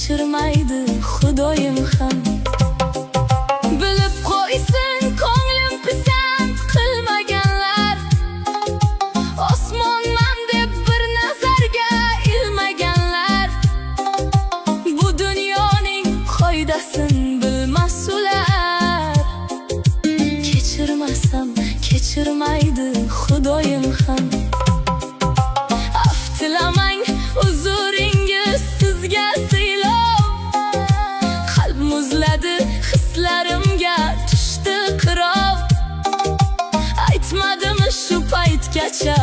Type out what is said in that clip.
kechirmaydi Xudoyim ham. Bilib qo'ysin ko'nglim pisand qilmaganlar, osmonman deb bir nazarga ilmaganlar. Bu dunyoning qoidasin bilmas ular, kechirmasam kechirmaydi Xudoyim ham. Aftilamang huzuringiz sizga siylov, qalb muzladi hislarimga tushdi qirov. Aytmadimi shu paytgacha